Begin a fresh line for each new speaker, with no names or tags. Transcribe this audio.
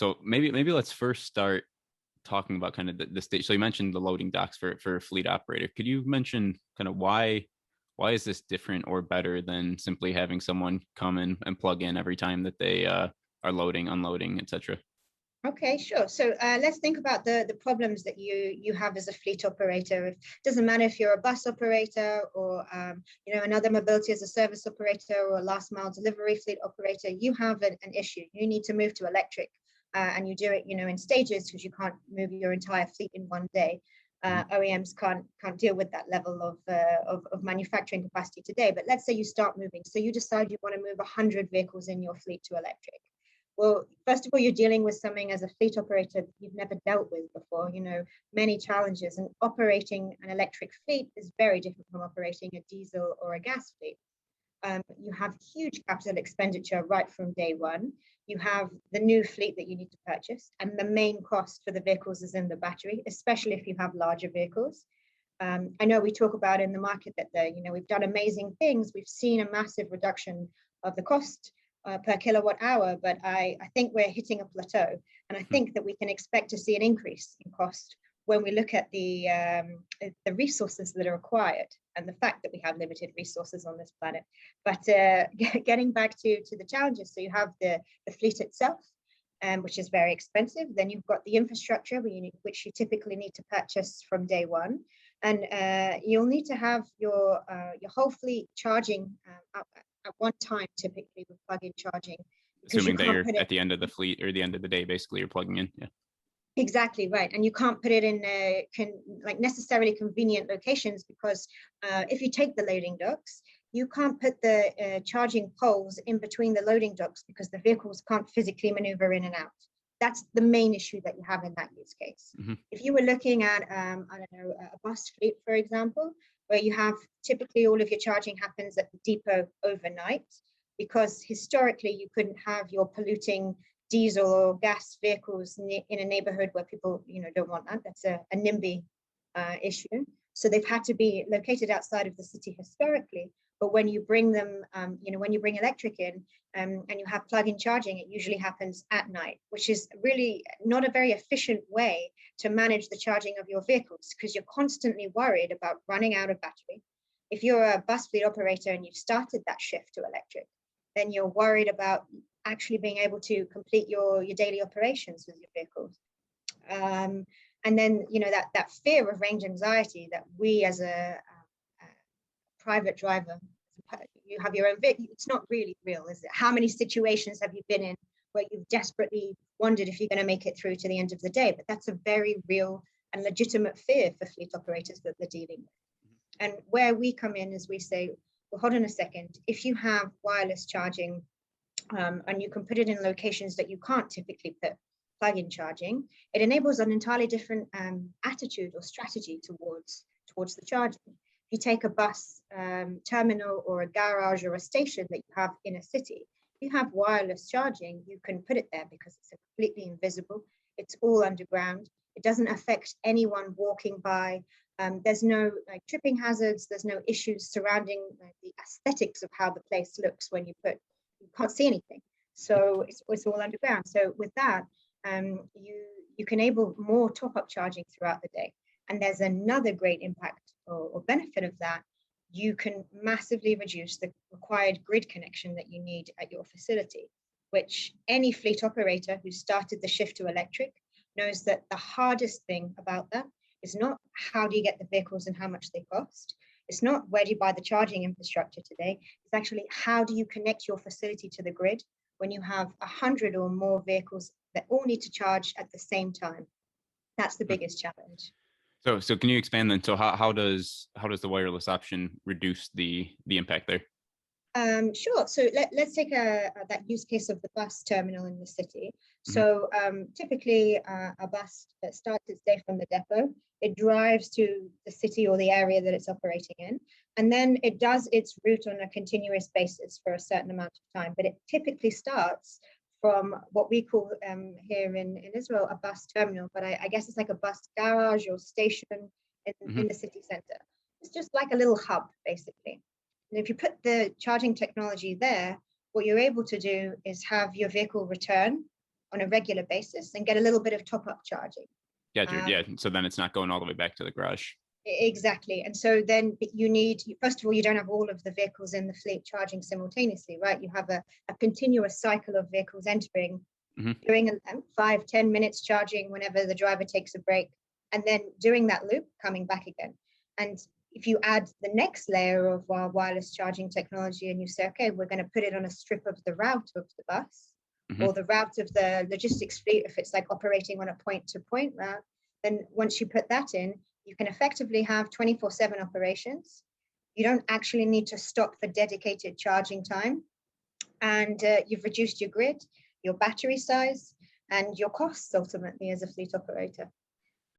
So maybe let's first start talking about kind of the stage. So you mentioned the loading docks for a fleet operator. Could you mention kind of why is this different or better than simply having someone come in and plug in every time that they are loading, unloading, etc.?
Okay, sure. So let's think about the problems that you have as a fleet operator. It doesn't matter if you're a bus operator or another mobility as a service operator or a last mile delivery fleet operator. You have an issue. You need to move to electric, and you do it in stages because you can't move your entire fleet in one day. OEMs can't deal with that level of manufacturing capacity today. But let's say you start moving. So you decide you want to move 100 vehicles in your fleet to electric. Well, first of all, you're dealing with something as a fleet operator you've never dealt with before, many challenges. And operating an electric fleet is very different from operating a diesel or a gas fleet. You have huge capital expenditure right from day one. You have the new fleet that you need to purchase, and the main cost for the vehicles is in the battery, especially if you have larger vehicles. I know we talk about in the market that we've done amazing things. We've seen a massive reduction of the cost per kilowatt hour, but I think we're hitting a plateau, and I think that we can expect to see an increase in cost when we look at the resources that are required and the fact that we have limited resources on this planet. But getting back to the challenges, so you have the fleet itself, which is very expensive. Then you've got the infrastructure, which you typically need to purchase from day one, and you'll need to have your whole fleet charging at one time, typically with plug-in charging.
Assuming that you're at the end of the fleet or the end of the day, basically, you're plugging in. Yeah.
Exactly right, and you can't put it in necessarily convenient locations because if you take the loading docks, you can't put the charging poles in between the loading docks because the vehicles can't physically maneuver in and out. That's the main issue that you have in that use case. If you were looking at, a bus fleet, for example, where you have typically all of your charging happens at the depot overnight, because historically you couldn't have your polluting diesel or gas vehicles in a neighborhood where people don't want that. That's a NIMBY issue. So they've had to be located outside of the city historically. But when you bring them, when you bring electric in and you have plug-in charging, it usually happens at night, which is really not a very efficient way to manage the charging of your vehicles because you're constantly worried about running out of battery. If you're a bus fleet operator and you've started that shift to electric, then you're worried about actually being able to complete your daily operations with your vehicles. And then, that fear of range anxiety that we as a private driver, you have your own vehicle, it's not really real, is it? How many situations have you been in where you've desperately wondered if you're going to make it through to the end of the day? But that's a very real and legitimate fear for fleet operators that they're dealing with. And where we come in is we say, well, hold on a second. If you have wireless charging and you can put it in locations that you can't typically put plug-in charging, it enables an entirely different attitude or strategy towards the charging. If you take a bus terminal or a garage or a station that you have in a city, if you have wireless charging, you can put it there because it's completely invisible. It's all underground. It doesn't affect anyone walking by. There's no tripping hazards. There's no issues surrounding the aesthetics of how the place looks when you can't see anything. So it's all underground. So with that, you can enable more top-up charging throughout the day. And there's another great impact or benefit of that. You can massively reduce the required grid connection that you need at your facility, which any fleet operator who started the shift to electric knows that the hardest thing about that is not how do you get the vehicles and how much they cost. It's not where do you buy the charging infrastructure today. It's actually how do you connect your facility to the grid when you have 100 or more vehicles that all need to charge at the same time. That's the biggest challenge.
So can you expand then? So how does the wireless option reduce the impact there?
Sure. So let's take that use case of the bus terminal in the city. So typically a bus that starts its day from the depot, it drives to the city or the area that it's operating in, and then it does its route on a continuous basis for a certain amount of time. But it typically starts from what we call here in Israel a bus terminal, but I guess it's like a bus garage or station in the city center. It's just like a little hub, basically. And if you put the charging technology there, what you're able to do is have your vehicle return on a regular basis and get a little bit of top-up charging.
Gotcha. Yeah. So then it's not going all the way back to the garage.
Exactly. And so then you need, first of all, you don't have all of the vehicles in the fleet charging simultaneously, right? You have a continuous cycle of vehicles entering, doing 5-10 minutes charging whenever the driver takes a break, and then doing that loop, coming back again. And if you add the next layer of wireless charging technology and you say, okay, we're going to put it on a strip of the route of the bus or the route of the logistics fleet, if it's like operating on a point-to-point route, then once you put that in, you can effectively have 24/7 operations. You don't actually need to stop for dedicated charging time. And you've reduced your grid, your battery size, and your costs ultimately as a fleet operator.